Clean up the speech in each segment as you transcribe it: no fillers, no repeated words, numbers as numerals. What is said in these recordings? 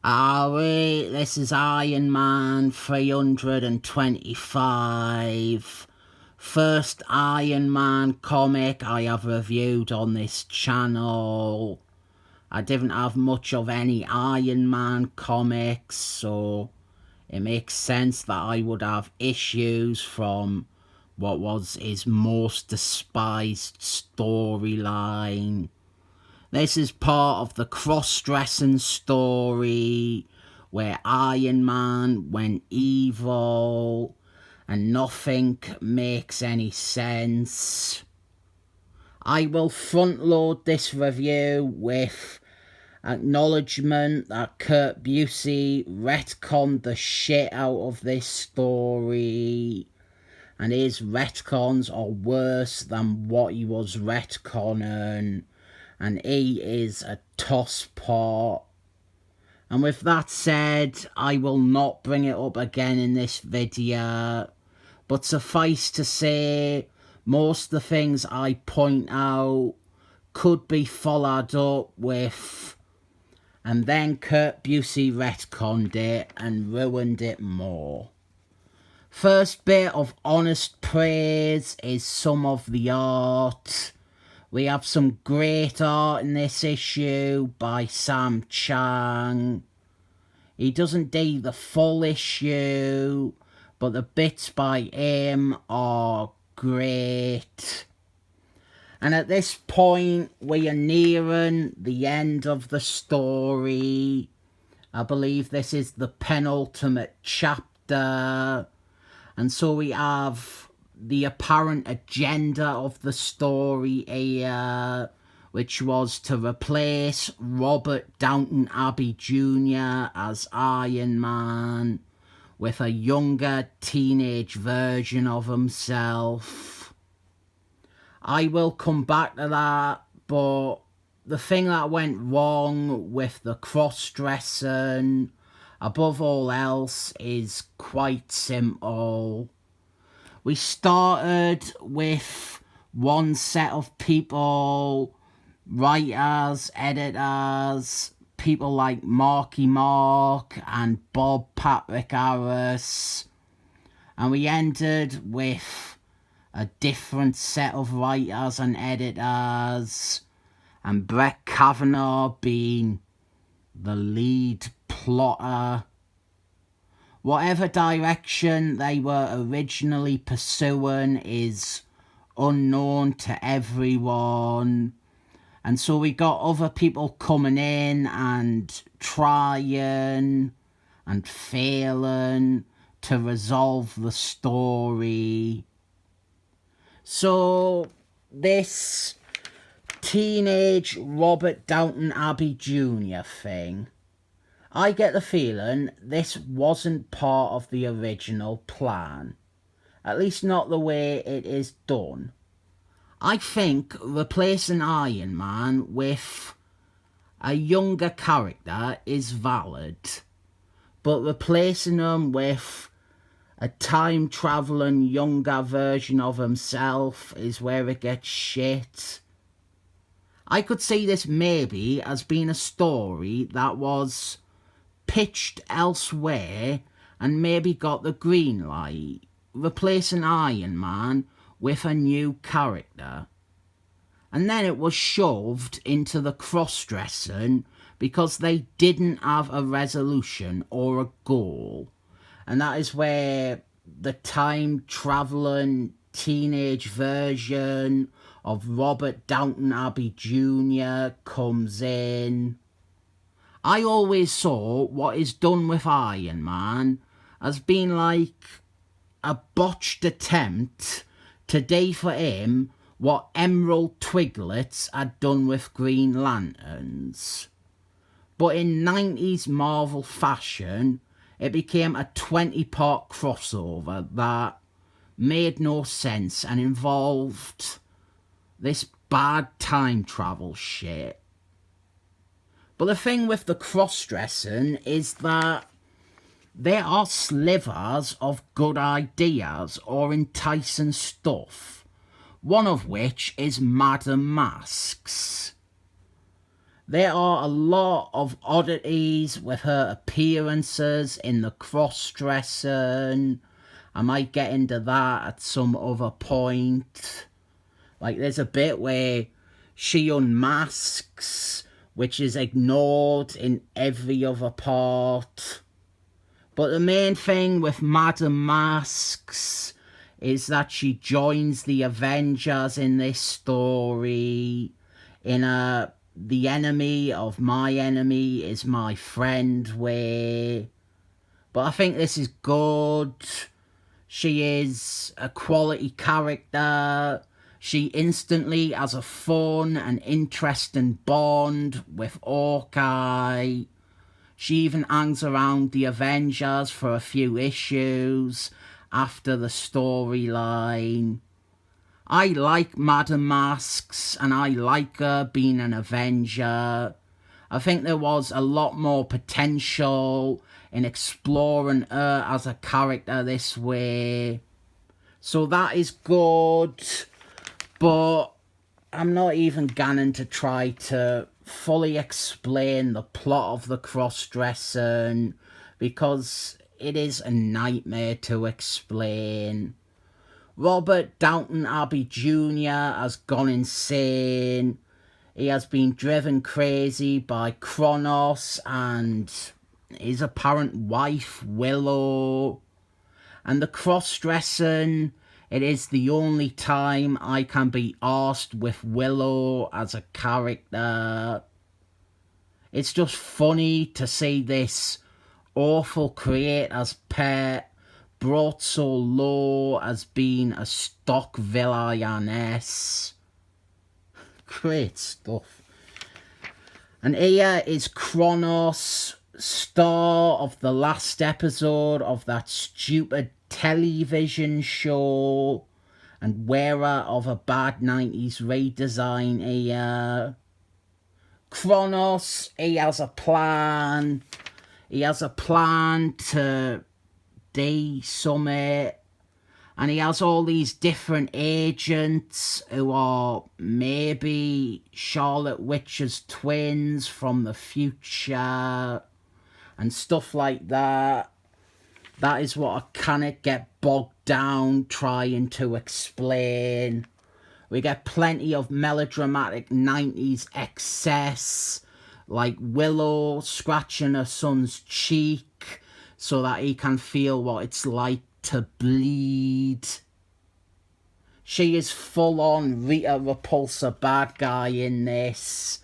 Alright, this is Iron Man 325. First Iron Man comic I have reviewed on this channel. I didn't have much of any Iron Man comics, so it makes sense that I would have issues from what was his most despised storyline. This is part of the cross-dressing story where Iron Man went evil and nothing makes any sense. I will front load this review with acknowledgement that Kurt Busey retconned the shit out of this story, and his retcons are worse than what he was retconning, and he is a tosspot. And with that said, I will not bring it up again in this video, but suffice to say, most of the things I point out could be followed up with, and then Kurt Busey retconned it and ruined it more. First bit of honest praise is some of the art. We have some great art in this issue by Sam Cheung. He doesn't do the full issue, but the bits by him are great. And at this point, we are nearing the end of the story. I believe this is the penultimate chapter. And so we have the apparent agenda of the story here, which was to replace Robert Downton Abbey Jr. as Iron Man with a younger teenage version of himself. I will come back to that, but the thing that went wrong with the cross-dressing, above all else, is quite simple. We started with one set of people, writers, editors, people like Marky Mark and Bob Patrick Harris, and we ended with a different set of writers and editors, and Brett Kavanagh being the lead plotter. Whatever direction they were originally pursuing is unknown to everyone. And so we got other people coming in and trying and failing to resolve the story. So this teenage Robert Downton Abbey Jr. thing, I get the feeling this wasn't part of the original plan. At least not the way it is done. I think replacing Iron Man with a younger character is valid, but replacing him with a time-travelling younger version of himself is where it gets shit. I could see this maybe as being a story that was pitched elsewhere and maybe got the green light, replacing Iron Man with a new character. And then it was shoved into the cross-dressing because they didn't have a resolution or a goal. And that is where the time-travelling teenage version of Robert Downton Abbey Jr. comes in. I always saw what is done with Iron Man as being like a botched attempt to do for him what Emerald Twiglets had done with Green Lanterns. But in 90s Marvel fashion, it became a 20-part crossover that made no sense and involved this bad time travel shit. But the thing with the cross-dressing is that there are slivers of good ideas or enticing stuff, one of which is Madame Masks. There are a lot of oddities with her appearances in the cross-dressing. I might get into that at some other point. Like, there's a bit where she unmasks, which is ignored in every other part. But the main thing with Madame Masks is that she joins the Avengers in this story in a the enemy of my enemy is my friend way. But I think this is good. She is a quality character. She instantly has a fun and interesting bond with Hawkeye. She even hangs around the Avengers for a few issues after the storyline. I like Madame Masks, and I like her being an Avenger. I think there was a lot more potential in exploring her as a character this way. So that is good, but I'm not even going to try to fully explain the plot of the cross-dressing because it is a nightmare to explain. Robert Downton Abbey Jr. has gone insane. He has been driven crazy by Kronos and his apparent wife, Willow. And the cross-dressing, it is the only time I can be arsed with Willow as a character. It's just funny to see this awful creator's pet brought so low as being a stock villainess. Great stuff. And here is Kronos, star of the last episode of that stupid television show and wearer of a bad 90s redesign here. Kronos, he has a plan. He has a plan to summit, and he has all these different agents who are maybe Charlotte Witch's twins from the future and stuff like that. That is what I cannot get bogged down trying to explain. We get plenty of melodramatic 90s excess, like Willow scratching her son's cheek so that he can feel what it's like to bleed. She is full-on Rita Repulsa bad guy in this.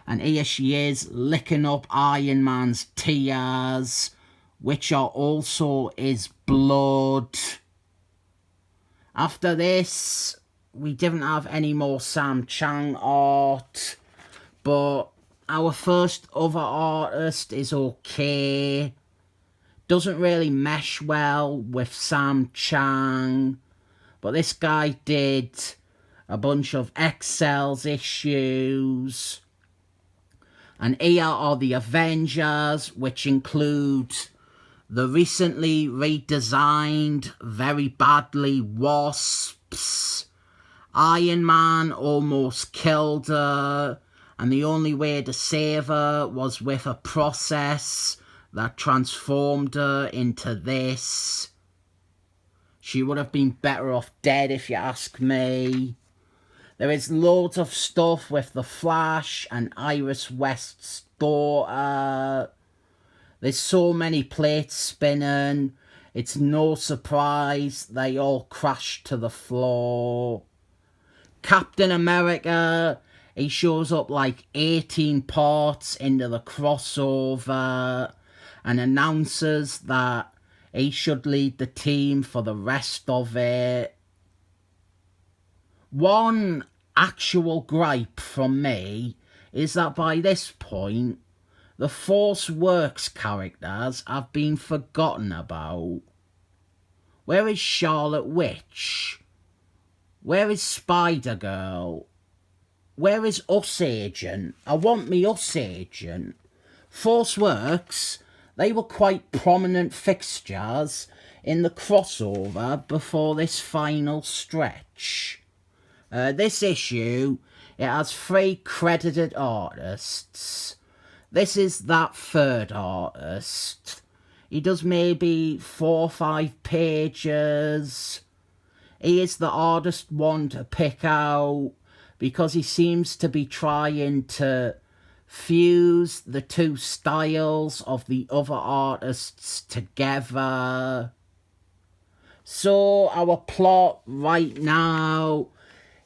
And here she is licking up Iron Man's tears, which are also his blood. After this, we didn't have any more Sam Cheung art, but our first other artist is okay. Doesn't really mesh well with Sam Cheung, but this guy did a bunch of Excel's issues. And here are the Avengers, which include the recently redesigned, very badly Wasps. Iron Man almost killed her, and the only way to save her was with a process that transformed her into this. She would have been better off dead if you ask me. There is loads of stuff with the Flash and Iris West's daughter. There's so many plates spinning. It's no surprise they all crash to the floor. Captain America, he shows up like 18 parts into the crossover and announces that he should lead the team for the rest of it. One actual gripe from me is that by this point, the Force Works characters have been forgotten about. Where is Charlotte Witch? Where is Spider-Girl? Where is Us Agent? I want me Us Agent. Force Works, they were quite prominent fixtures in the crossover before this final stretch. This issue It has 3 credited artists. This is that third artist. He does maybe 4 or 5 pages. He is the hardest one to pick out because he seems to be trying to fuse the 2 styles of the other artists together. So our plot right now,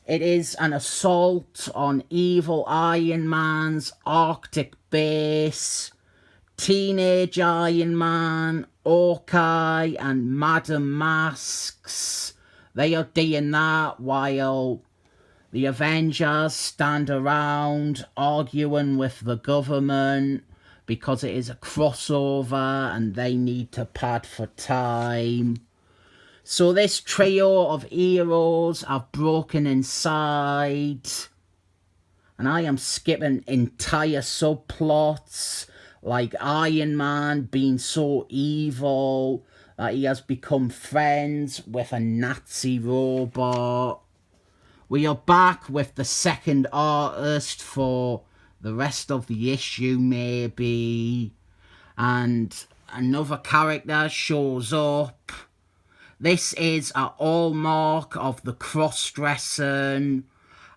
it is an assault on evil Iron Man's Arctic base. Teenage Iron Man, Hawkeye and Madam Masks, they are doing that while the Avengers stand around arguing with the government because it is a crossover and they need to pad for time. So this trio of heroes have broken inside, and I am skipping entire subplots, like Iron Man being so evil that he has become friends with a Nazi robot. We are back with the second artist for the rest of the issue maybe, and another character shows up. This is a hallmark of the cross-dressing.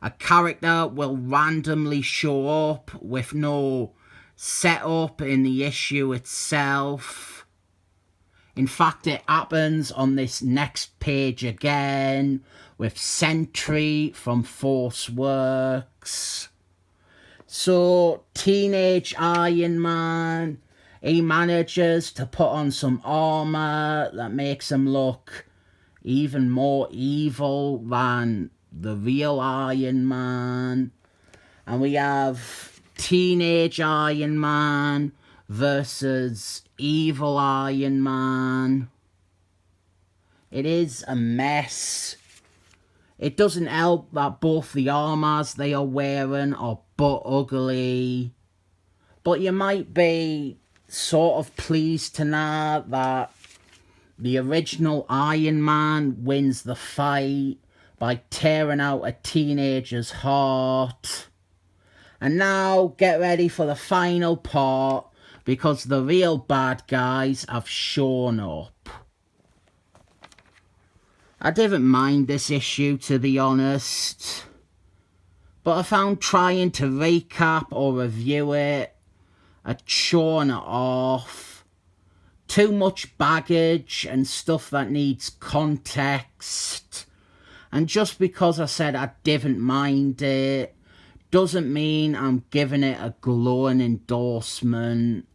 A character will randomly show up with no setup in the issue itself. In fact, it happens on this next page again with Sentry from Force Works. So, Teenage Iron Man, he manages to put on some armour that makes him look even more evil than the real Iron Man. And we have Teenage Iron Man versus Evil Iron Man. It is a mess. It doesn't help that both the armours they are wearing are butt ugly. But you might be sort of pleased to know that the original Iron Man wins the fight by tearing out a teenager's heart. And now get ready for the final part, because the real bad guys have shown up. I didn't mind this issue, to be honest, but I found trying to recap or review it a chore and a half. Too much baggage and stuff that needs context. And just because I said I didn't mind it doesn't mean I'm giving it a glowing endorsement.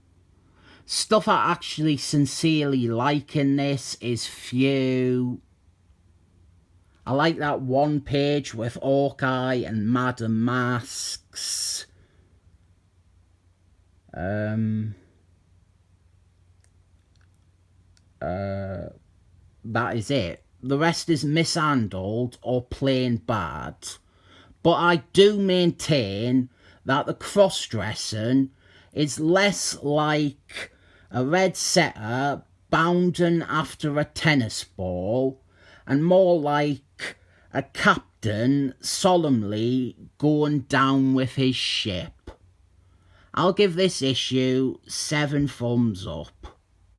Stuff I actually sincerely like in this is few. I like that one page with Hawkeye and Madam Masks. That is it. The rest is mishandled or plain bad. But I do maintain that the cross-dressing is less like a red setter bounding after a tennis ball and more like a captain solemnly going down with his ship. I'll give this issue 7 thumbs up.